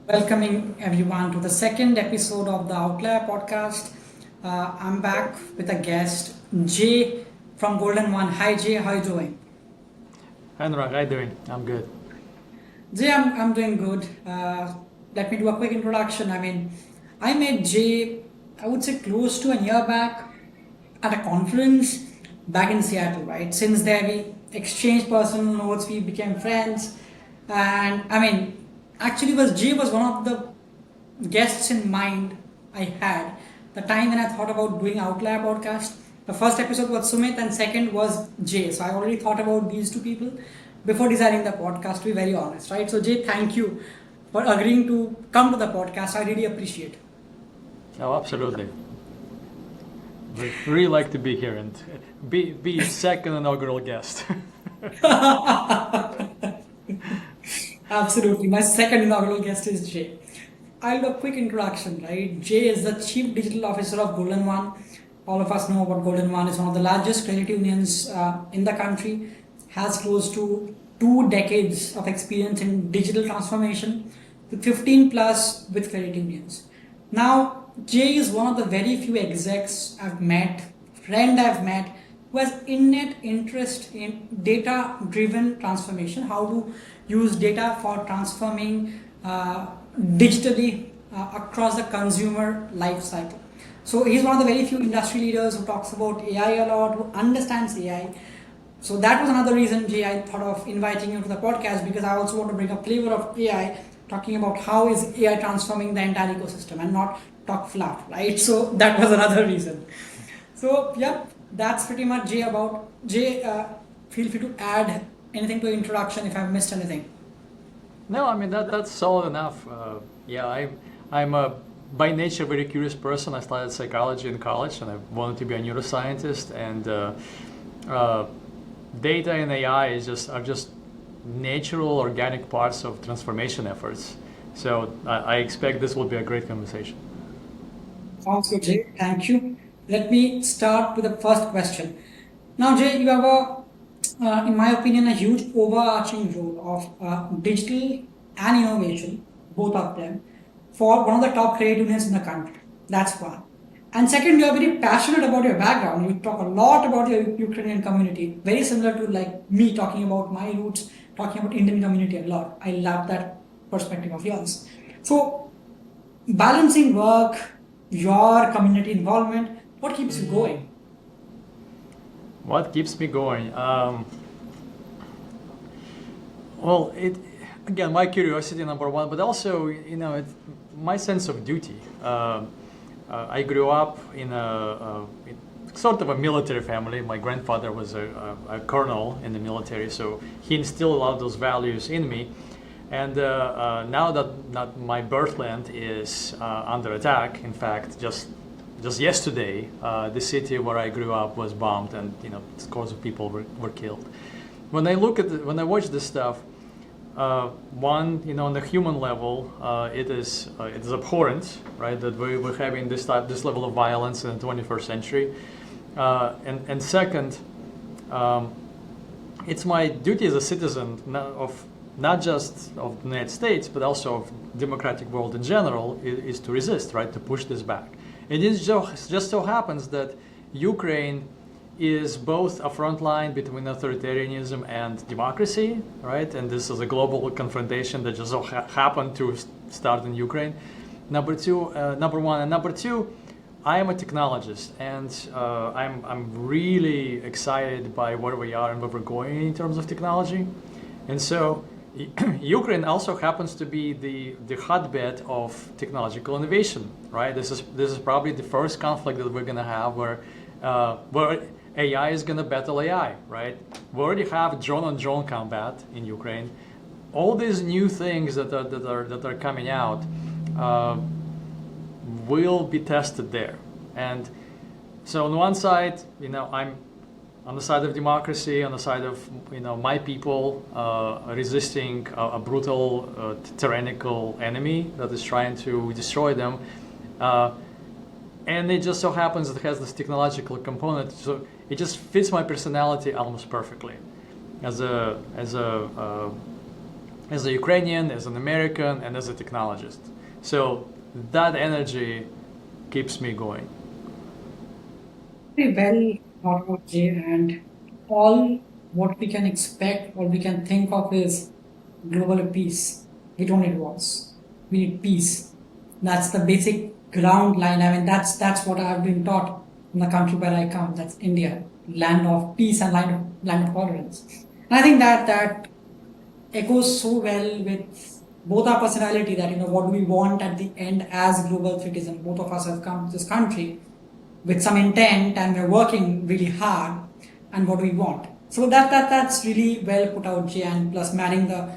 Welcoming everyone to the second episode of the Outlier podcast. I'm back with a guest, Jay from Golden One. Hi, Jay. How are you doing? Hi, Anurag. How you doing? I'm good. Jay, I'm doing good. Let me do a quick introduction. I met Jay, I would say close to a year back at a conference back in Seattle, right? Since there we exchanged personal notes, we became friends. And actually was Jay was one of the guests in mind I had the time when I thought about doing Outlier podcast. The first episode was Sumit and second was Jay. So I already thought about these two people before designing the podcast, to be very honest, right? So Jay, thank you for agreeing to come to the podcast. I really appreciate it. Oh, absolutely. We'd really like to be here and be second inaugural guest. Absolutely. My second inaugural guest is Jay. I'll do a quick introduction, right? Jay is the Chief Digital Officer of Golden One. All of us know about Golden One. It's one of the largest credit unions in the country. Has close to 2 decades of experience in digital transformation, with 15 plus with credit unions. Now, Jay is one of the very few execs I've met, who has innate interest in data-driven transformation, how to use data for transforming digitally across the consumer life cycle. So he's one of the very few industry leaders who talks about AI a lot, who understands AI. So that was another reason, Jay, I thought of inviting you to the podcast, because I also want to bring a flavor of AI, talking about how is AI transforming the entire ecosystem and not talk fluff, right? So that was another reason. So yeah, that's pretty much Jay about Jay. Feel free to add anything to the introduction if I've missed anything. No, I mean that's solid enough. Yeah, I'm a by nature very curious person. I studied psychology in college, and I wanted to be a neuroscientist. And data and AI are just natural, organic parts of transformation efforts. So I expect this will be a great conversation. Sounds good, Jay. Thank you. Let me start with the first question. Now, Jay, you have in my opinion, a huge overarching role of digital and innovation, both of them, for one of the top credit unions in the country. That's one. And second, you are very passionate about your background. You talk a lot about your Ukrainian community, very similar to like me talking about my roots, talking about Indian community a lot. I love that perspective of yours. So, balancing work, your community involvement, what keeps you going? What keeps me going? Well, again, my curiosity number one, but also my sense of duty. I grew up in sort of a military family. My grandfather was a colonel in the military, so he instilled a lot of those values in me. And now that my birthland is under attack, in fact, just yesterday, the city where I grew up was bombed, and scores of people were killed. When I watch this stuff, on the human level, it is abhorrent, right? That we're having this level of violence in the 21st century, and second, it's my duty as a citizen of not just of the United States, but also of democratic world in general, is to resist, right? To push this back. It just so happens that Ukraine is both a front line between authoritarianism and democracy, right? And this is a global confrontation that just so happened to start in Ukraine. Number one, and number two, I am a technologist, and I'm really excited by where we are and where we're going in terms of technology. And so Ukraine also happens to be the hotbed of technological innovation, right? This is probably the first conflict that we're going to have where AI is going to battle AI, right? We already have drone-on-drone combat in Ukraine. All these new things that are coming out will be tested there. And so on one side, I'm on the side of democracy, on the side of my people resisting a brutal, tyrannical enemy that is trying to destroy them, and it just so happens that it has this technological component, so it just fits my personality almost perfectly. As a as a Ukrainian, as an American, and as a technologist. So that energy keeps me going. Very well thought out, Jay, and all what we can expect, what we can think of is global peace. We don't need wars. We need peace. That's the basic ground line. I mean, that's what I've been taught in the country where I come. That's India, land of peace and land of tolerance. And I think that echoes so well with both our personality, that what we want at the end as global citizens. Both of us have come to this country with some intent, and we're working really hard, and what do we want. So that's really well put out, Jay, and plus marrying the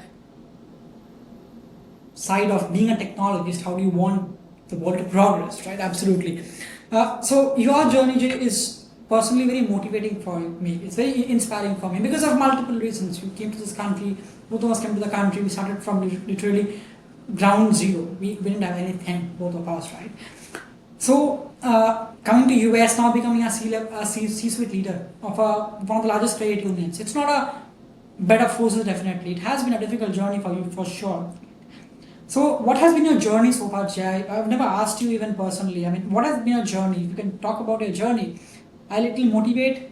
side of being a technologist, how do you want the world to progress, right? Absolutely. So your journey, Jay, is personally very motivating for me. It's very inspiring for me because of multiple reasons. You came to this country, both of us came to the country, we started from literally ground zero. We didn't have anything, both of us, right? So coming to US, now becoming a C-suite leader of one of the largest credit unions. It's not a bed of roses, definitely. It has been a difficult journey for you, for sure. So what has been your journey so far, Jay? I've never asked you even personally. I mean, what has been your journey? If you can talk about your journey, it will motivate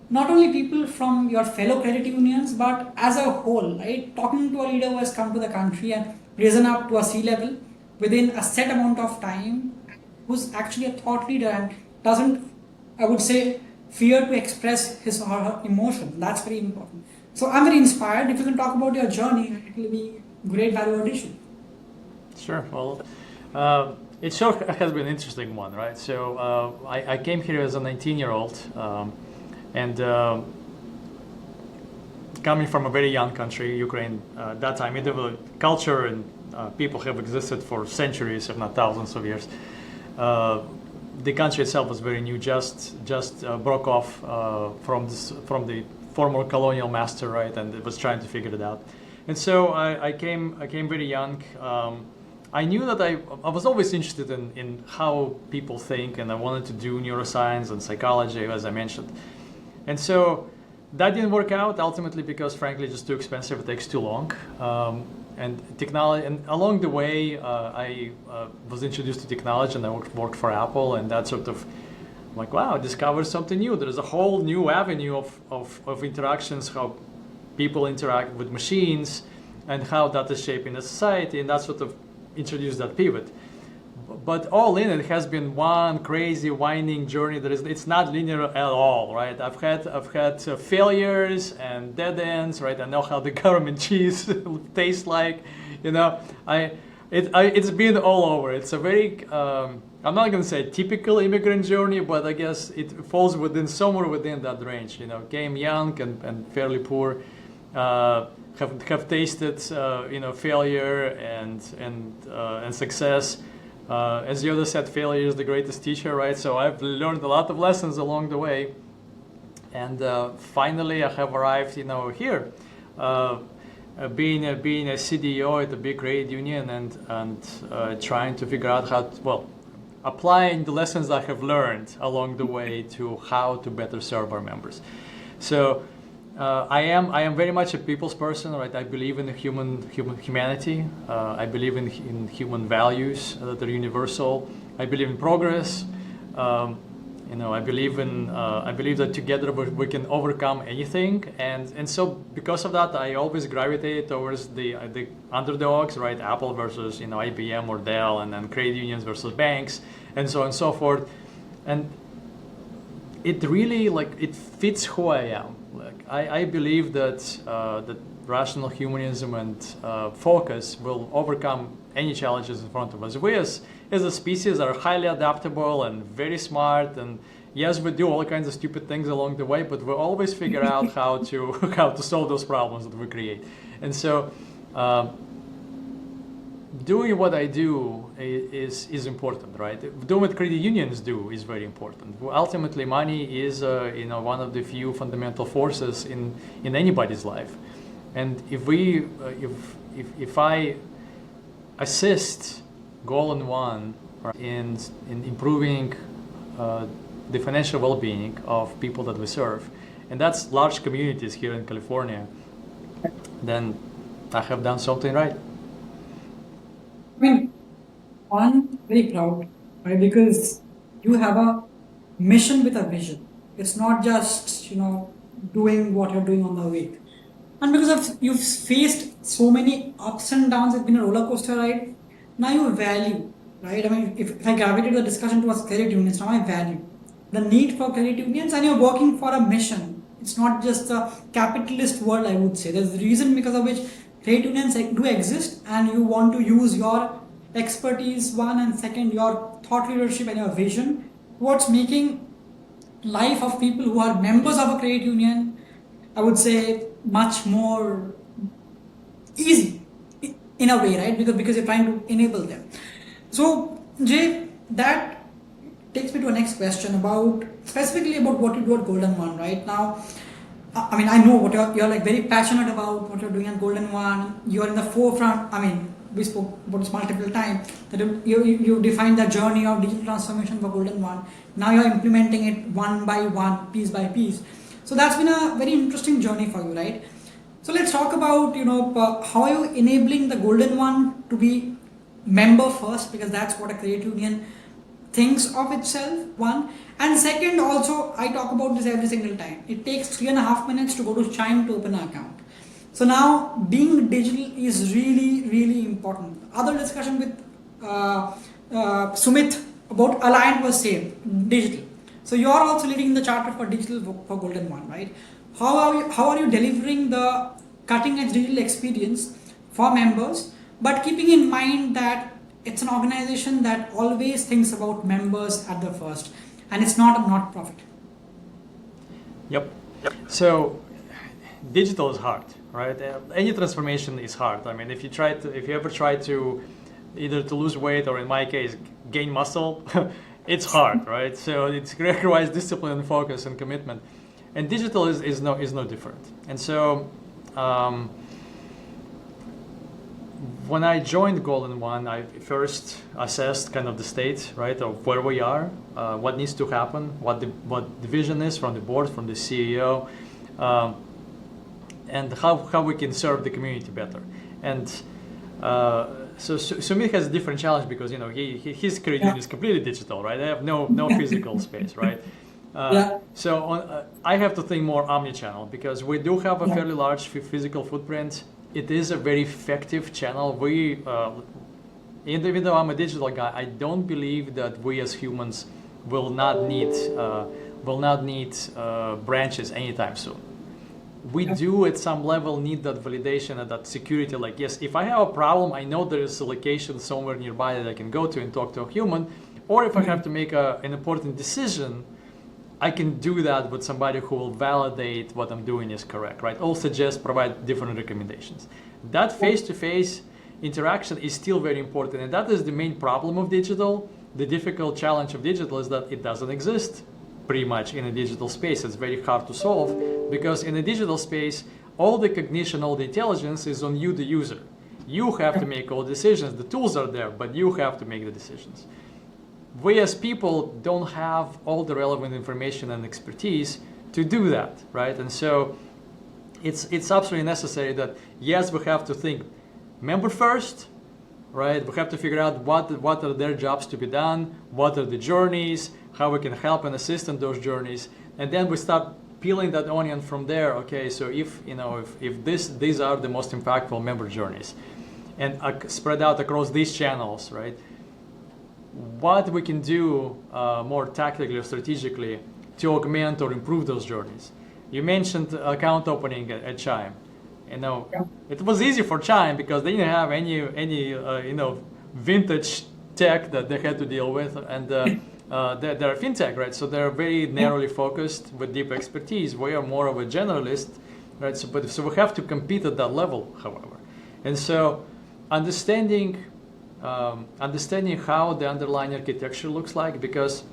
not only people from your fellow credit unions, but as a whole, right? Talking to a leader who has come to the country and risen up to a C-level within a set amount of time, who's actually a thought leader and doesn't, I would say, fear to express his or her emotion. That's very important. So I'm very inspired. If you can talk about your journey, it will be great value addition. Sure. Well, it sure has been an interesting one, right? So I came here as a 19-year-old, and coming from a very young country, Ukraine, at that time, medieval culture and people have existed for centuries, if not thousands of years. The country itself was very new, just broke off from the former colonial master, right, and it was trying to figure it out. And so I came very young. I knew that I was always interested in how people think, and I wanted to do neuroscience and psychology, as I mentioned. And so that didn't work out ultimately because, frankly, it's just too expensive. It takes too long. And technology, and along the way, I was introduced to technology, and I worked for Apple, and that sort of, I'm like, wow, I discovered something new. There's a whole new avenue of interactions, how people interact with machines, and how that is shaping the society, and that sort of introduced that pivot. But all in, it has been one crazy winding journey. It's not linear at all, right? I've had failures and dead ends, right? I know how the government cheese tastes like, It's been all over. It's a very I'm not going to say typical immigrant journey, but I guess it falls somewhere within that range. Came young and fairly poor. Have tasted failure and success. As Yoda said, failure is the greatest teacher, right? So I've learned a lot of lessons along the way, and finally I have arrived, here, being a CDO at a big credit union, and trying to figure out applying the lessons I have learned along the way to how to better serve our members. So. I am very much a people's person, right? I believe in humanity. I believe in human values that are universal. I believe in progress. I believe that together we can overcome anything. And so because of that, I always gravitated towards the underdogs, right? Apple versus IBM or Dell, and then credit unions versus banks, and so on and so forth. And it really it fits who I am. I believe that rational humanism and focus will overcome any challenges in front of us. We as a species are highly adaptable and very smart, and yes, we do all kinds of stupid things along the way, but we always figure out how to solve those problems that we create. And so doing what I do is important, right? Doing what credit unions do is very important. Ultimately, money is one of the few fundamental forces in anybody's life, and if I assist Goal-in-One in improving the financial well-being of people that we serve, and that's large communities here in California, then I have done something right. I mean, one, very proud, right? Because you have a mission with a vision. It's not just, doing what you're doing on the way. And because you've faced so many ups and downs, it's been a roller coaster ride. Now you value, right? I mean, if I gravitate the discussion towards credit unions, now I value the need for credit unions, and you're working for a mission. It's not just a capitalist world, I would say. There's a reason because of which credit unions do exist, and you want to use your expertise, one, and second, your thought leadership and your vision towards making life of people who are members of a credit union, I would say, much more easy in a way, right? Because you're trying to enable them. So, Jay, that takes me to a next question about specifically about what you do at Golden One right now. I mean, I know what you're like very passionate about what you're doing at Golden One. You're in the forefront. I mean, we spoke about this multiple times that you defined the journey of digital transformation for Golden One. Now you're implementing it one by one, piece by piece. So that's been a very interesting journey for you, right? So let's talk about how are you enabling the Golden One to be member first, because that's what a credit union thinks of itself, one. And second, also, I talk about this every single time. It takes 3.5 minutes to go to Chime to open an account. So now, being digital is really, really important. Other discussion with Sumit about aligned was same, digital. So you are also leading the charter for digital for Golden One, right? How are you delivering the cutting edge digital experience for members, but keeping in mind that it's an organization that always thinks about members at the first, and it's not a not-profit. Yep. So digital is hard, right? Any transformation is hard. I mean, if you ever try to either to lose weight or in my case gain muscle, it's hard, right? So it requires discipline and focus and commitment, and digital is no different. And so when I joined Golden One, I first assessed kind of the state, right, of where we are, what needs to happen, what the vision is from the board, from the CEO, and how we can serve the community better. And so Sumit has a different challenge because his credit union is completely digital, right? They have no physical space, right? So I have to think more omni-channel because we do have a fairly large physical footprint. It is a very effective channel. Even though I'm a digital guy, I don't believe that we as humans will not need branches anytime soon. We do at some level need that validation and that security. Like, yes, if I have a problem, I know there is a location somewhere nearby that I can go to and talk to a human. Or if I have to make an important decision, I can do that with somebody who will validate what I'm doing is correct, right? Or suggest, provide different recommendations. That face-to-face interaction is still very important, and that is the main problem of digital. The difficult challenge of digital is that it doesn't exist pretty much in a digital space. It's very hard to solve because in a digital space, all the cognition, all the intelligence is on you, the user. You have to make all decisions. The tools are there, but you have to make the decisions. We as people don't have all the relevant information and expertise to do that, right? And so it's absolutely necessary that, yes, we have to think member first, right? We have to figure out what are their jobs to be done, what are the journeys, how we can help and assist in those journeys, and then we start peeling that onion from there. Okay, so if these are the most impactful member journeys, and spread out across these channels, right? What we can do more tactically or strategically to augment or improve those journeys. You mentioned account opening at Chime. It was easy for Chime because they didn't have any vintage tech that they had to deal with, and they're fintech, right? So they're very narrowly focused with deep expertise. We are more of a generalist, right? So we have to compete at that level, however. And so understanding how the underlying architecture looks like, because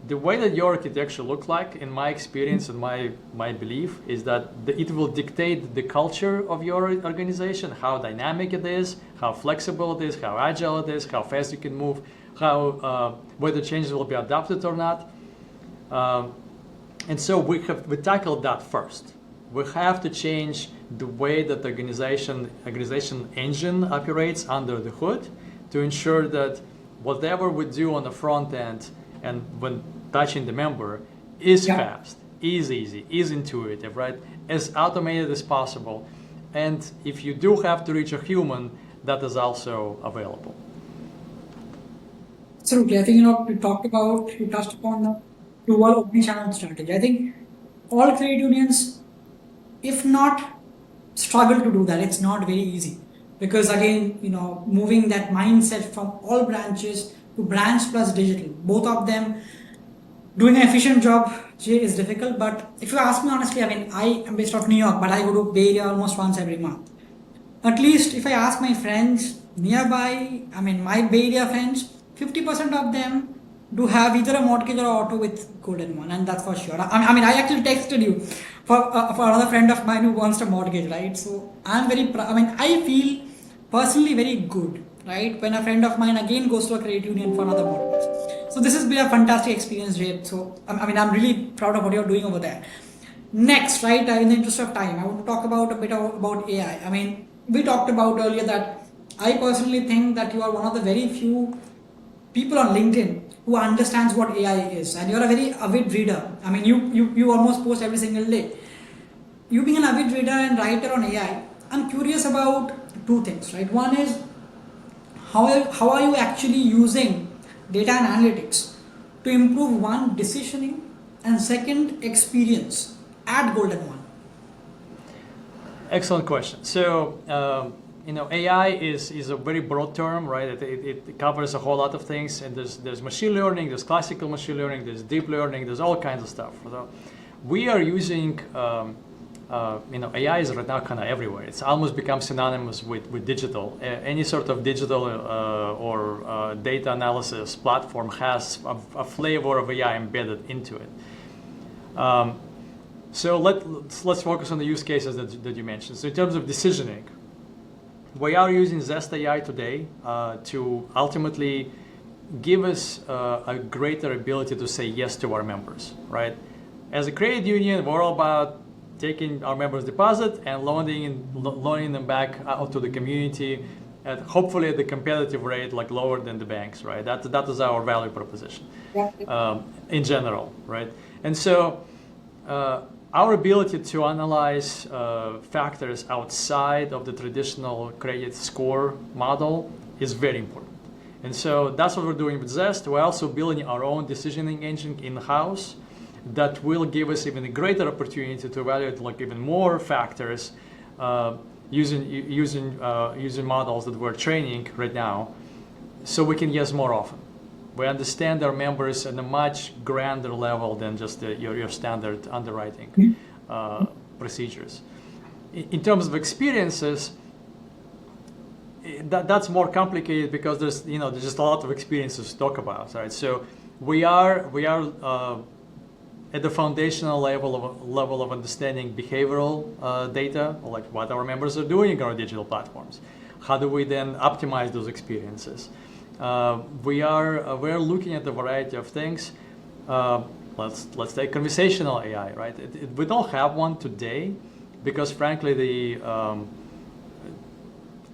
the way that your architecture looks like, in my experience and my belief, is that it will dictate the culture of your organization, how dynamic it is, how flexible it is, how agile it is, how fast you can move, how whether changes will be adopted or not. And so we tackled that first. We have to change the way that the organization engine operates under the hood to ensure that whatever we do on the front end and when touching the member is fast, is easy, is intuitive, right? As automated as possible. And if you do have to reach a human, that is also available. Absolutely. I think, you touched upon the dual omni-channel strategy. I think all credit unions, if not struggle to do that, it's not very easy. Because again, moving that mindset from all branches to branch plus digital, both of them doing an efficient job, Jay, is difficult. But if you ask me honestly, I mean, I am based out of New York, but I go to Bay Area almost once every month. At least if I ask my friends nearby, I mean, my Bay Area friends, 50% of them do have either a mortgage or auto with Golden One, and that's for sure. I mean, I actually texted you for another friend of mine who wants a mortgage, right? So I'm very proud. I mean, I feel personally very good, right, when a friend of mine again goes to a credit union for another mortgage. So this has been a fantastic experience, Jay. So I mean, I'm really proud of what you're doing over there. Next, right, in the interest of time, I want to talk about a bit about AI. I mean, we talked about earlier that I personally think that you are one of the very few people on LinkedIn who understands what AI is, and you're a very avid reader. I mean, you almost post every single day. You being an avid reader and writer on AI, I'm curious about two things, right? One is how are you actually using data and analytics to improve one, decisioning, and second, experience at Golden One? Excellent question. So, AI is a very broad term, right? It covers a whole lot of things, and there's machine learning, there's classical machine learning, there's deep learning, there's all kinds of stuff. So we are using, AI is right now kind of everywhere. It's almost become synonymous with digital. Any sort of digital or data analysis platform has a flavor of AI embedded into it. So let's focus on the use cases that you mentioned. So in terms of decisioning, we are using Zest AI today to ultimately give us a greater ability to say yes to our members, right? As a credit union, we're all about taking our members' deposit and loaning them back out to the community at hopefully at the competitive rate, like lower than the banks, right? That is our value proposition in general, right? And so our ability to analyze factors outside of the traditional credit score model is very important. And so that's what we're doing with Zest. We're also building our own decisioning engine in-house that will give us even a greater opportunity to evaluate like even more factors using models that we're training right now, so we can yes more often. We understand our members at a much grander level than just your standard underwriting procedures. In terms of experiences, that's more complicated because there's just a lot of experiences to talk about, right? So we are at the foundational level of understanding behavioral data, like what our members are doing on our digital platforms. How do we then optimize those experiences? We're looking at a variety of things. Let's take conversational AI, right? We don't have one today because, frankly,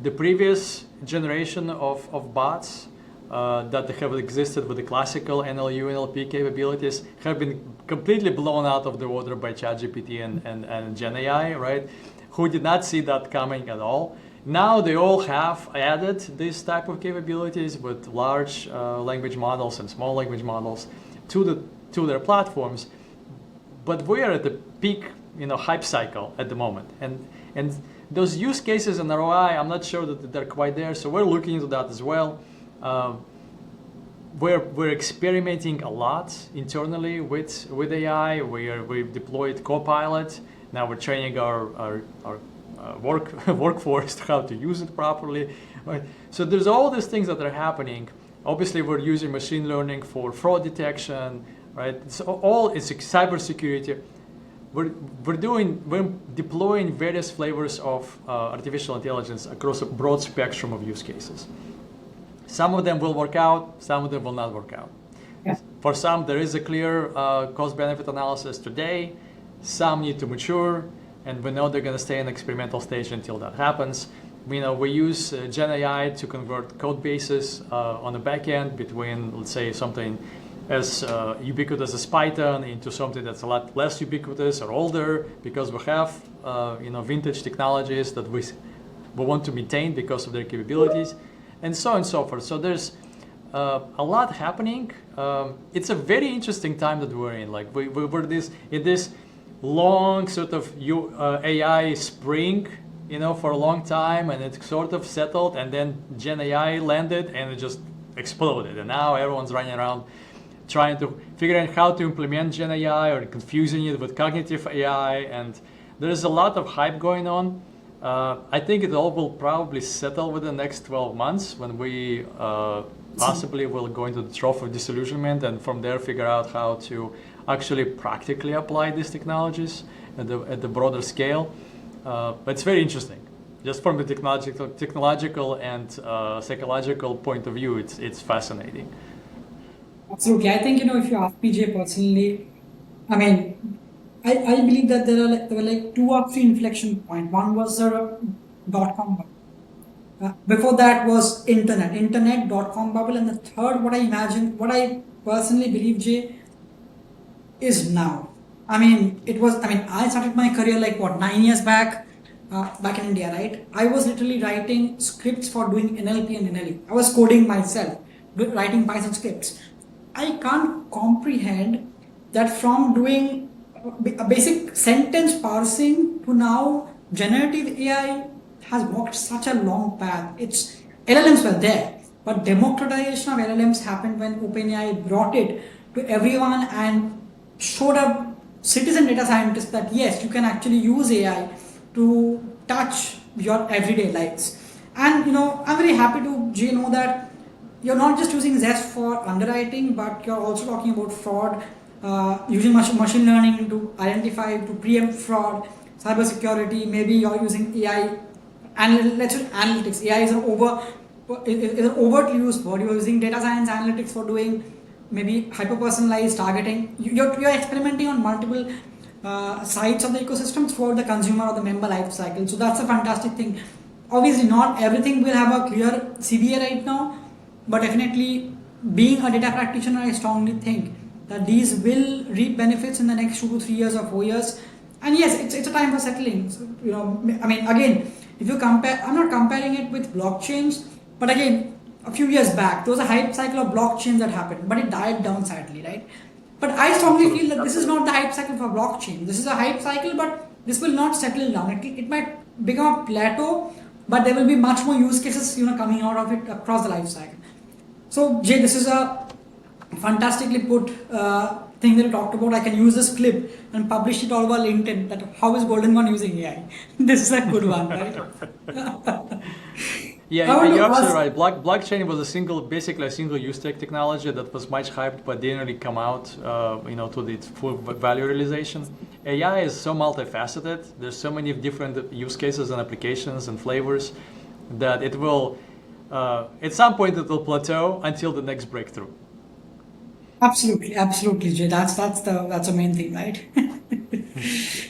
the previous generation of bots that have existed with the classical NLU, NLP capabilities have been completely blown out of the water by ChatGPT and Gen AI, right? Who did not see that coming at all. Now they all have added this type of capabilities with large language models and small language models to their platforms, but we are at the peak, hype cycle at the moment, and those use cases and ROI, I'm not sure that they're quite there, so we're looking into that as well. We're experimenting a lot internally with AI. We've deployed Copilot. Now we're training our workforce how to use it properly. Right? So there's all these things that are happening. Obviously, we're using machine learning for fraud detection, right? It's cybersecurity. We're deploying various flavors of artificial intelligence across a broad spectrum of use cases. Some of them will work out, some of them will not work out. Yeah. For some, there is a clear cost-benefit analysis today. Some need to mature, and we know they're going to stay in experimental stage until that happens. We use Gen AI to convert code bases on the back end between, let's say, something as ubiquitous as Python into something that's a lot less ubiquitous or older, because we have vintage technologies that we want to maintain because of their capabilities, and so on and so forth. So there's a lot happening. It's a very interesting time that we're in. Like we're in this long sort of AI spring, for a long time, and it sort of settled, and then Gen AI landed and it just exploded, and now everyone's running around trying to figure out how to implement Gen AI or confusing it with cognitive AI, and there's a lot of hype going on. I think it all will probably settle within the next 12 months when we possibly will go into the trough of disillusionment, and from there figure out how to actually practically apply these technologies at the broader scale. But it's very interesting. Just from the technological and psychological point of view, it's fascinating. Absolutely. I think, if you ask me, Jay, personally, I mean, I believe that there were like 2 or 3 inflection points. One was the dot-com bubble. Before that was internet dot-com bubble. And the third, what I personally believe, Jay, is now. I started my career 9 years back in India, right? I was literally writing scripts for doing NLP and NLU. I was coding myself, writing Python scripts. I can't comprehend that from doing a basic sentence parsing to now generative AI has walked such a long path. LLMs were there, but democratization of LLMs happened when OpenAI brought it to everyone and showed up citizen data scientists that yes, you can actually use AI to touch your everyday lives. And I'm very happy to know that you're not just using Zest for underwriting, but you're also talking about fraud, using machine learning to identify, to preempt fraud, cybersecurity. Maybe you're using AI, and let's say analytics. AI is an overtly used word. You're using data science analytics for doing maybe hyper-personalized targeting. You're experimenting on multiple sides of the ecosystem throughout the consumer or the member life cycle. So that's a fantastic thing. Obviously, not everything will have a clear CBA right now, but definitely being a data practitioner, I strongly think that these will reap benefits in the next 2 to 3 years or 4 years. And yes, it's a time for settling. So, again, if you compare, I'm not comparing it with blockchains, but again, a few years back, there was a hype cycle of blockchains that happened, but it died down sadly, right? But I strongly feel that this is not the hype cycle for blockchain. This is a hype cycle, but this will not settle down. It might become a plateau, but there will be much more use cases, coming out of it across the life cycle. So, Jay, this is a fantastically put thing that you talked about. I can use this clip and publish it all over LinkedIn. That how is Golden1 using AI? This is a good one, right? Yeah, you're absolutely right. Blockchain was basically a single use technology that was much hyped, but didn't really come out, to its full value realization. AI is so multifaceted. There's so many different use cases and applications and flavors that it will, at some point, it will plateau until the next breakthrough. Absolutely, Jay. That's the main thing, right?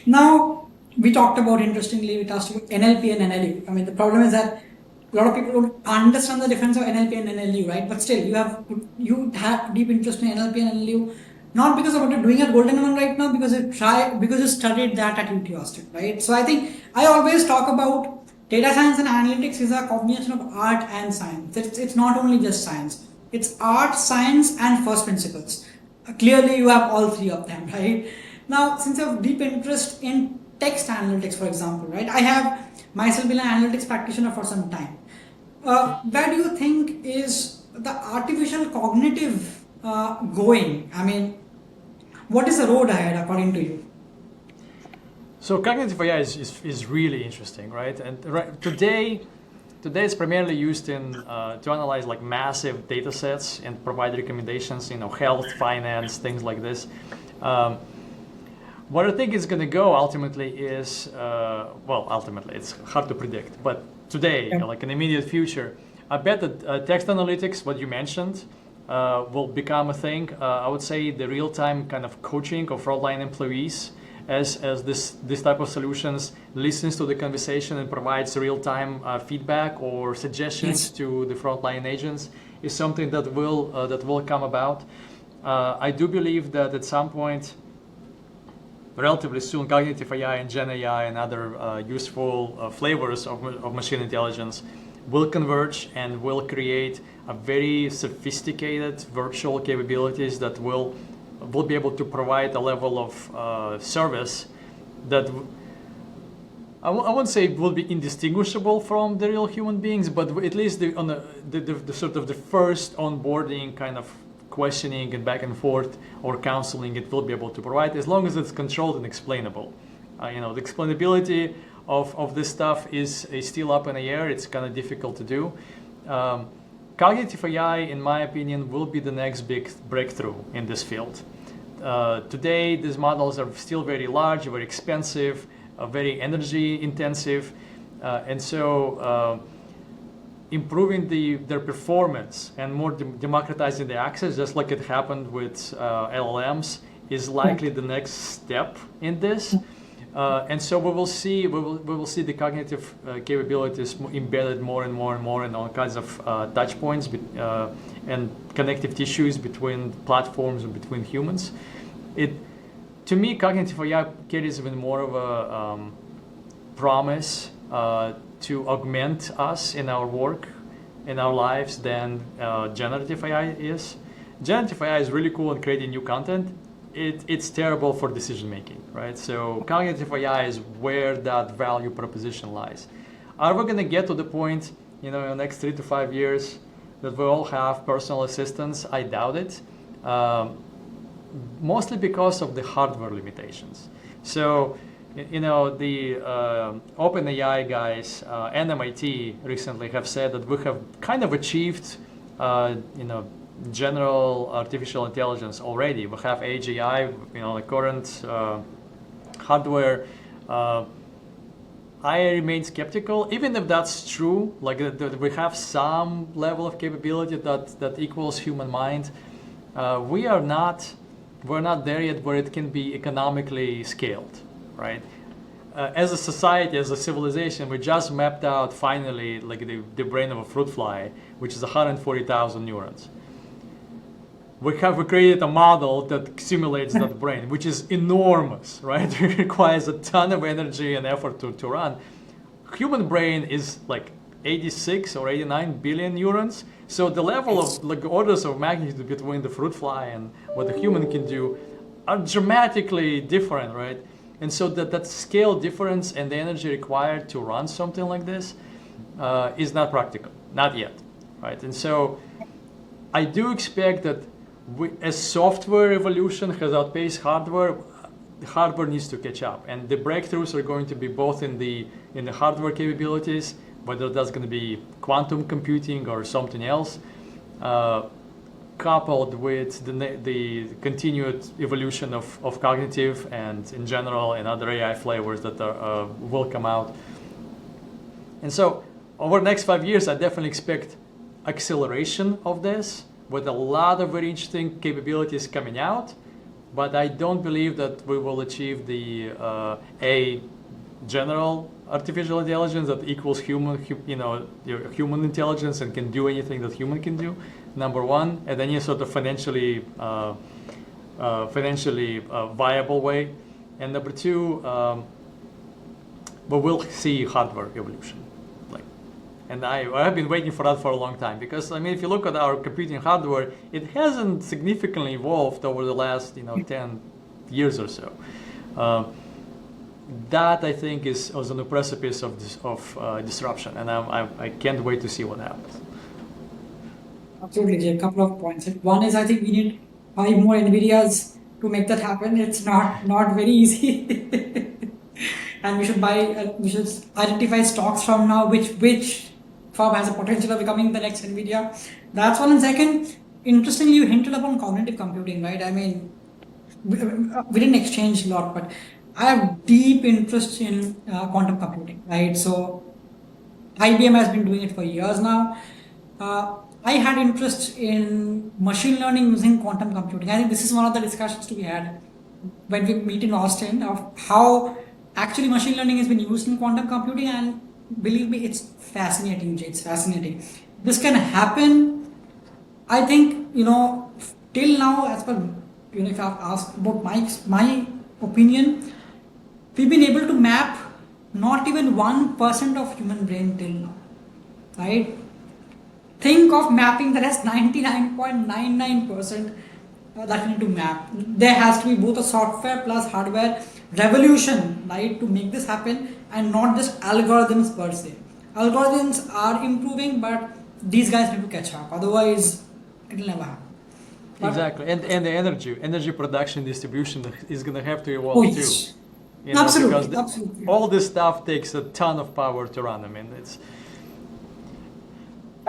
Now we talked about, interestingly, we touched about NLP and NLU. The problem is that a lot of people don't understand the difference of NLP and NLU, right? But still, you have deep interest in NLP and NLU, not because of what you're doing at Golden1 right now, because you studied that at UT Austin, right? So I think I always talk about data science and analytics is a combination of art and science. It's not only just science. It's art, science, and first principles. Clearly, you have all 3 of them, right? Now, since you have deep interest in text analytics, for example, right? I have myself been an analytics practitioner for some time. Where do you think is the artificial cognitive going? What is the road ahead according to you? So cognitive AI is really interesting, right? And today it's primarily used to analyze massive data sets and provide recommendations, health, finance, things like this. What I think is going to go ultimately is, ultimately it's hard to predict, but today, in the immediate future, I bet that text analytics, what you mentioned, will become a thing. I would say the real-time kind of coaching of frontline employees as this type of solutions listens to the conversation and provides real-time feedback or suggestions to the frontline agents is something that will come about. I do believe that at some point, relatively soon, cognitive AI and Gen AI and other useful flavors of machine intelligence will converge and will create a very sophisticated virtual capabilities that will be able to provide a level of service that I won't say will be indistinguishable from the real human beings, but at least the sort of the first onboarding kind of questioning and back and forth or counseling it will be able to provide, as long as it's controlled and explainable. The explainability of this stuff is still up in the air. It's kind of difficult to do. Cognitive AI, in my opinion, will be the next big breakthrough in this field. Today, these models are still very large, very expensive, very energy intensive, and so improving their performance and more democratizing the access, just like it happened with LLMs, is likely the next step in this. And so we will see the cognitive capabilities embedded more and more and more in all kinds of touch points and connective tissues between platforms and between humans. To me, cognitive AI carries even more of a promise to augment us in our work, in our lives, than generative AI is. Generative AI is really cool at creating new content. It's terrible for decision making, right? So cognitive AI is where that value proposition lies. Are we going to get to the point, in the next 3 to 5 years, that we all have personal assistants? I doubt it. Mostly because of the hardware limitations. So, the OpenAI guys and MIT recently have said that we have kind of achieved, general artificial intelligence already. We have AGI, the current hardware. I remain skeptical, even if that's true. Like we have some level of capability that equals human mind. We're not there yet where it can be economically scaled, right? As a society, as a civilization, we just mapped out finally like the brain of a fruit fly, which is 140,000 neurons. We created a model that simulates that brain, which is enormous, right? It requires a ton of energy and effort to run. Human brain is like 86 or 89 billion neurons. So the level of like orders of magnitude between the fruit fly and what the human can do are dramatically different, right? And so that scale difference and the energy required to run something like this is not practical, not yet, right? And so I do expect that as software evolution has outpaced hardware, the hardware needs to catch up, and the breakthroughs are going to be both in the hardware capabilities, whether that's going to be quantum computing or something else, coupled with the continued evolution of cognitive and in general and other AI flavors that will come out. And so over the next 5 years, I definitely expect acceleration of this with a lot of very interesting capabilities coming out, but I don't believe that we will achieve the general artificial intelligence that equals human intelligence and can do anything that human can do, number one, and any sort of financially viable way. And number two, we will see hardware evolution. And I have been waiting for that for a long time, because if you look at our computing hardware, it hasn't significantly evolved over the last 10 years or so. That I think is on the precipice of disruption, and I can't wait to see what happens. Absolutely, Jay. A couple of points. One is I think we need 5 more NVIDIAs to make that happen. It's not very easy, and we should identify stocks from now which firm has a potential of becoming the next NVIDIA. That's one. And second, interestingly, you hinted upon cognitive computing, right? We didn't exchange a lot, but I have deep interest in quantum computing, right? So IBM has been doing it for years now. I had interest in machine learning using quantum computing. I think this is one of the discussions to be had. when we meet in Austin of how actually machine learning has been used in quantum computing, and believe me, it's fascinating, Jay. It's fascinating. This can happen. I think, till now, as per, if I've asked about my opinion, we've been able to map not even 1% of human brain till now, right? Think of mapping the rest 99.99% that we need to map. There has to be both a software plus hardware revolution, right, to make this happen, and not just algorithms per se. Algorithms are improving, but these guys need to catch up. Otherwise, it'll never happen. But exactly, and the energy production distribution is going to have to evolve oh, yes. too. Absolutely, Because absolutely. all this stuff takes a ton of power to run. I mean, it's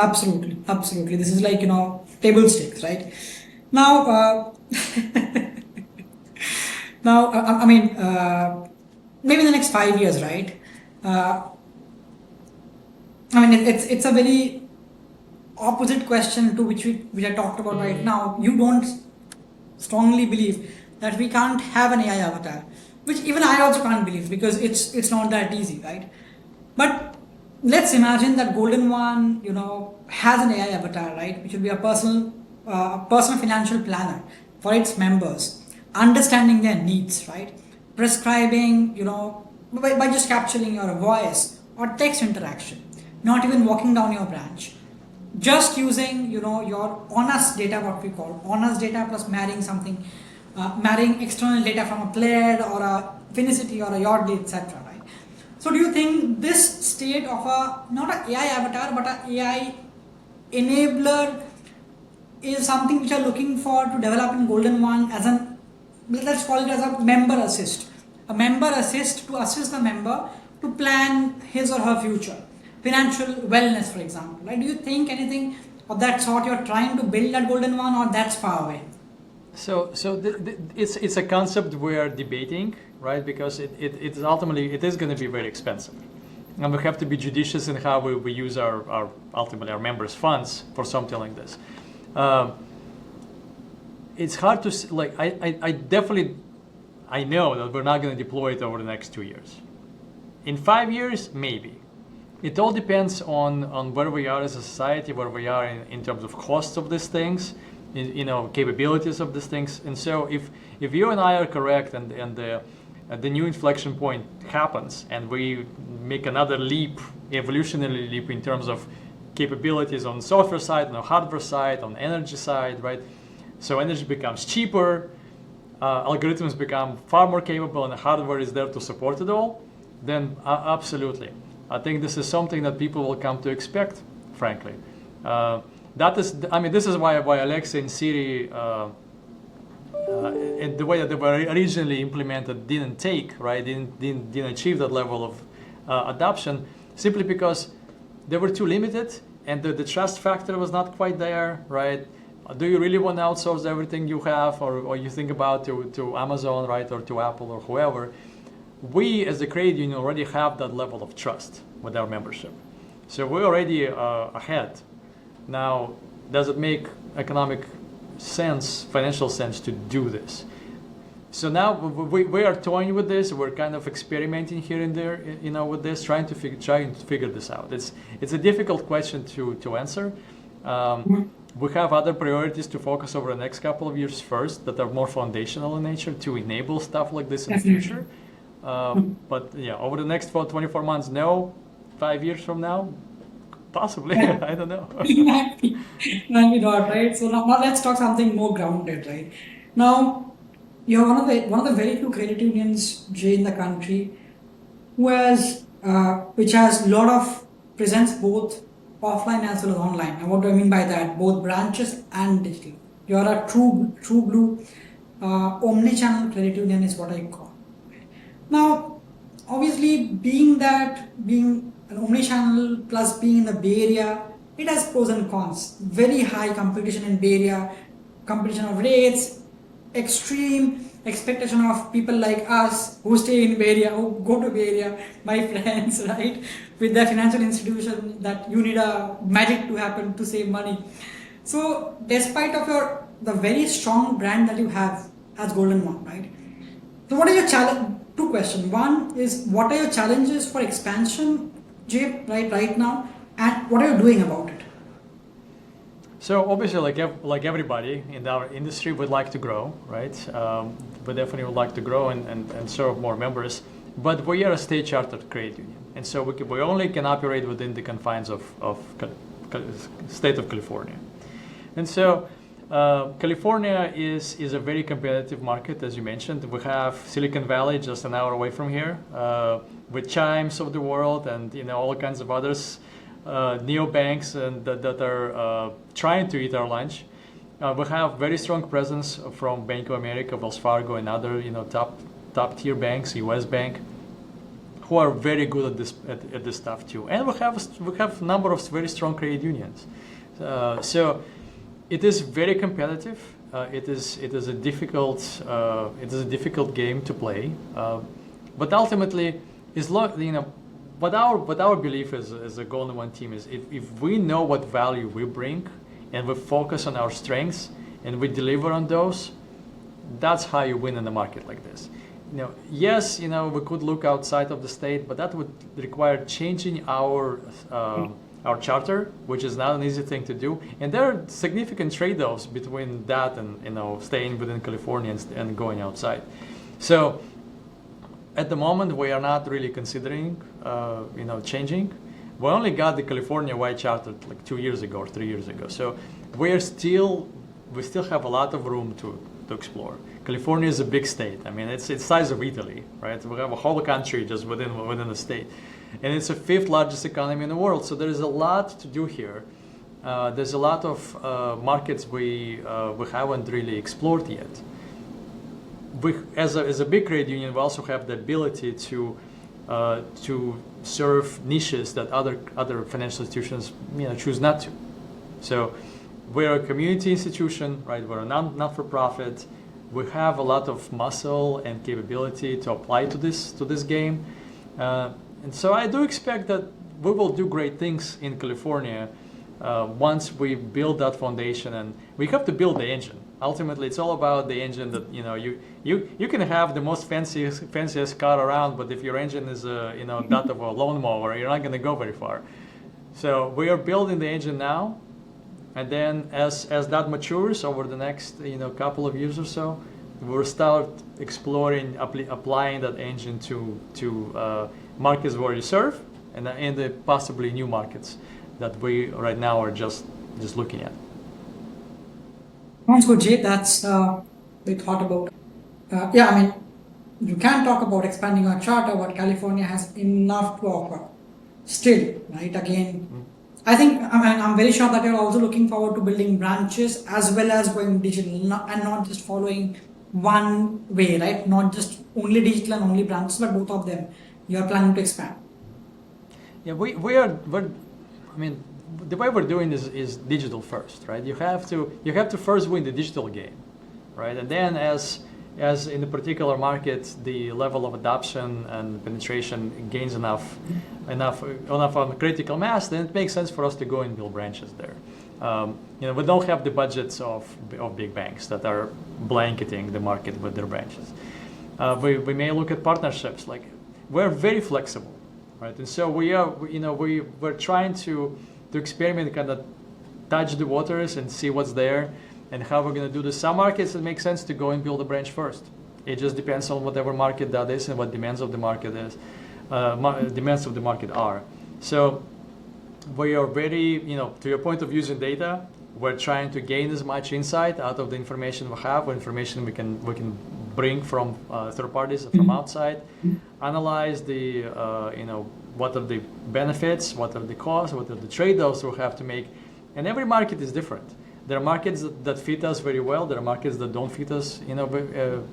Absolutely, absolutely. This is like, table stakes, right? Now, maybe in the next 5 years, right? It's a very opposite question to which I talked about right now. You don't strongly believe that we can't have an AI avatar, which even I also can't believe, because it's not that easy, right? But let's imagine that Golden One, has an AI avatar, right, which will be a personal financial planner for its members, understanding their needs, right, prescribing, by just capturing your voice or text interaction, not even walking down your branch, just using, your honest data, what we call honest data, plus marrying external data from a player or a Finicity or a Yardley, etc. Right? So, do you think this state of not an AI avatar but an AI enabler is something which are looking for to develop in Golden One as let's call it as a member assist to assist the member to plan his or her future, financial wellness, for example, right? Do you think anything of that sort you're trying to build at Golden One, or that's far away? So it's a concept we're debating, right? Because it's ultimately it is going to be very expensive, and we have to be judicious in how we use our ultimately our members' funds for something like this. It's hard to like. I know that we're not going to deploy it over the next 2 years. In 5 years, maybe. It all depends on where we are as a society, where we are in terms of costs of these things, capabilities of these things. And so if you and I are correct, and the new inflection point happens, and we make another leap, evolutionary leap in terms of capabilities on the software side, on the hardware side, on the energy side, right? So energy becomes cheaper, algorithms become far more capable, and the hardware is there to support it all, then absolutely. I think this is something that people will come to expect, frankly. This is why Alexa and Siri, and the way that they were originally implemented didn't take, right? Didn't achieve that level of adoption, simply because they were too limited, and the trust factor was not quite there, right? Do you really want to outsource everything you have, or you think about to Amazon, right, or to Apple or whoever? We, as the credit union, already have that level of trust with our membership. So we're already ahead. Now, does it make economic sense, financial sense to do this? So now we are toying with this. We're kind of experimenting here and there, with this, trying to figure this out. It's a difficult question to answer. We have other priorities to focus over the next couple of years first that are more foundational in nature to enable stuff like this in the future. But yeah, over the next 24 months, no. 5 years from now, possibly. I don't know. Maybe not, right? So now let's talk something more grounded, right? Now, you're one of the very few credit unions, Jay, in the country, which has a lot of presence both offline as well as online. And what do I mean by that? Both branches and digital. You're a true blue omni-channel credit union is what I call. Now, obviously, being an omni-channel plus being in the Bay Area, it has pros and cons. Very high competition in Bay Area, competition of rates, extreme expectation of people like us who stay in Bay Area, who go to Bay Area, my friends, right? With their financial institution, that you need a magic to happen to save money. So, despite of the very strong brand that you have as Golden One, right? So what are your challenge? Two questions. One is, what are your challenges for expansion, Jay, right now, and what are you doing about it? So obviously, like everybody in our industry, would like to grow, right? We definitely would like to grow and serve more members. But we are a state-chartered credit union, and so we only can operate within the confines of state of California. And so California is a very competitive market, as you mentioned. We have Silicon Valley just an hour away from here, with Chimes of the world and all kinds of others, neobanks and that are trying to eat our lunch. We have very strong presence from Bank of America, Wells Fargo, and other top tier banks, U.S. Bank, who are very good at this stuff too. And we have a number of very strong credit unions. So it is very competitive. It is a difficult game to play. But ultimately, what our belief as a Golden One team is, if we know what value we bring and we focus on our strengths and we deliver on those, that's how you win in a market like this. Yes, we could look outside of the state, but that would require changing our charter, which is not an easy thing to do. And there are significant trade-offs between that and staying within California and going outside. So at the moment, we are not really considering changing. We only got the California-wide charter like 2 years ago or 3 years ago. So we still have a lot of room to explore. California is a big state. I mean, it's the size of Italy, right? We have a whole country just within the state. And it's the 5th largest economy in the world. So there is a lot to do here. There's a lot of markets we haven't really explored yet. As a big credit union, we also have the ability to serve niches that other financial institutions choose not to. So we're a community institution, right? We're a not-for-profit. We have a lot of muscle and capability to apply to this game. And so I do expect that we will do great things in California once we build that foundation, and we have to build the engine. Ultimately, it's all about the engine that you can have the most fanciest car around, but if your engine is that of a lawnmower, you're not going to go very far. So we are building the engine now, and then as that matures over the next couple of years or so, we'll start exploring applying that engine to markets we already serve, and the possibly new markets that we right now are just looking at. Sounds good, Jay. That's we thought about. Yeah, I mean, you can talk about expanding our charter, but California has enough to offer. Still, right? Again, I think I'm very sure that you're also looking forward to building branches as well as going digital, and not just following one way, right? Not just only digital and only branches, but both of them. You're planning to expand. Yeah, I mean, the way we're doing is digital first, right? You have to first win the digital game, right? And then as in the particular market, the level of adoption and penetration gains enough on critical mass, then it makes sense for us to go and build branches there. We don't have the budgets of big banks that are blanketing the market with their branches. We may look at partnerships. Like, we're very flexible, right? And so we're trying to experiment, kind of touch the waters and see what's there and how we're going to do this. Some markets, it makes sense to go and build a branch first. It just depends on whatever market that is and what demands of the market are. So we are very, to your point of using data, we're trying to gain as much insight out of the information we have, or information we can bring from third parties from outside, analyze the what are the benefits, what are the costs, what are the trade-offs we have to make, and every market is different. There are markets that fit us very well. There are markets that don't fit us,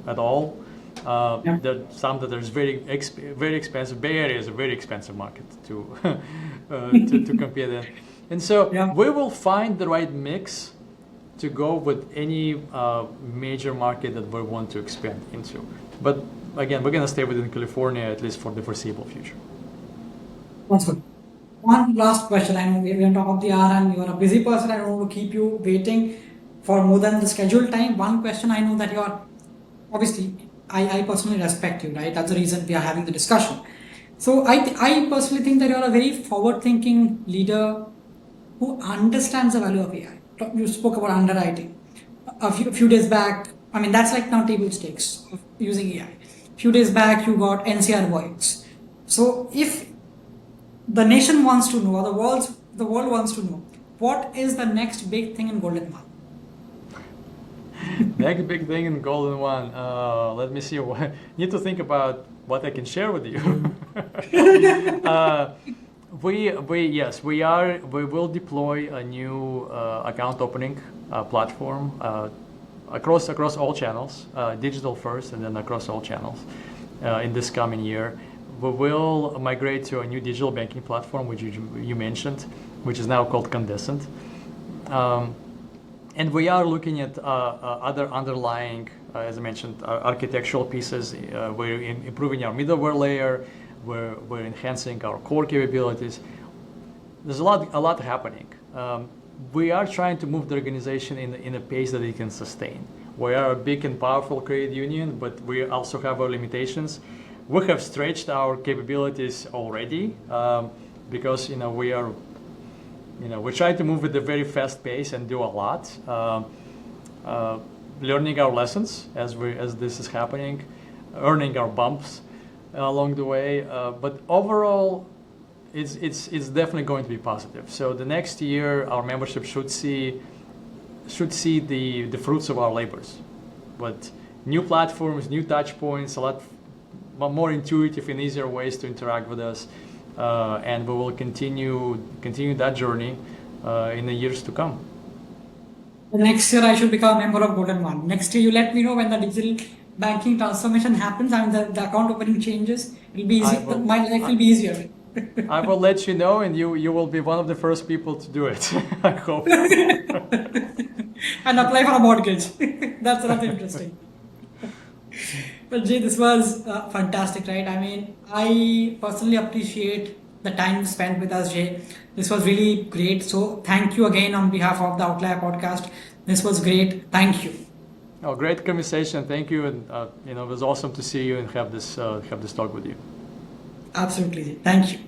at all. There are some that are very expensive. Bay Area is a very expensive market to compete in, and so we will find the right mix to go with any major market that we want to expand into. But again, we're going to stay within California at least for the foreseeable future. That's good. One last question. I know we're on top of the hour and you're a busy person. I don't want to keep you waiting for more than the scheduled time. One question, I know that you're obviously I personally respect you, right? That's the reason we are having the discussion. So I personally think that you're a very forward-thinking leader who understands the value of AI. You spoke about underwriting. A few days back, I mean, that's like now table stakes of using AI. Few days back, you got NCR voids. So if the nation wants to know, or the world wants to know, what is the next big thing in Golden One? Next big thing in Golden One. Let me see. Need to think about what I can share with you. We will deploy a new account opening platform across all channels, digital first, and then across all channels in this coming year. We will migrate to a new digital banking platform, which you mentioned, which is now called Condescent. And we are looking at other underlying, as I mentioned, architectural pieces. We're improving our middleware layer. We're enhancing our core capabilities. There's a lot happening. We are trying to move the organization in a pace that it can sustain. We are a big and powerful credit union, but we also have our limitations. We have stretched our capabilities already because we're trying to move at a very fast pace and do a lot. Learning our lessons as this is happening, earning our bumps along the way. But overall, it's definitely going to be positive. So the next year, our membership should see the fruits of our labors. But new platforms, new touch points, a lot more intuitive and easier ways to interact with us, and we will continue that journey in the years to come. Next year, I should become a member of Golden One. Next year, you let me know when the digital banking transformation happens and the account opening changes. It'll be easy. My life will be easier. I will let you know, and you will be one of the first people to do it. I hope. And apply for a mortgage. That's interesting. But Jay, this was fantastic, right? I mean, I personally appreciate the time spent with us, Jay. This was really great. So thank you again on behalf of the Outlier podcast. This was great. Thank you. Oh, great conversation. Thank you, and it was awesome to see you and have this talk with you. Absolutely. Thank you.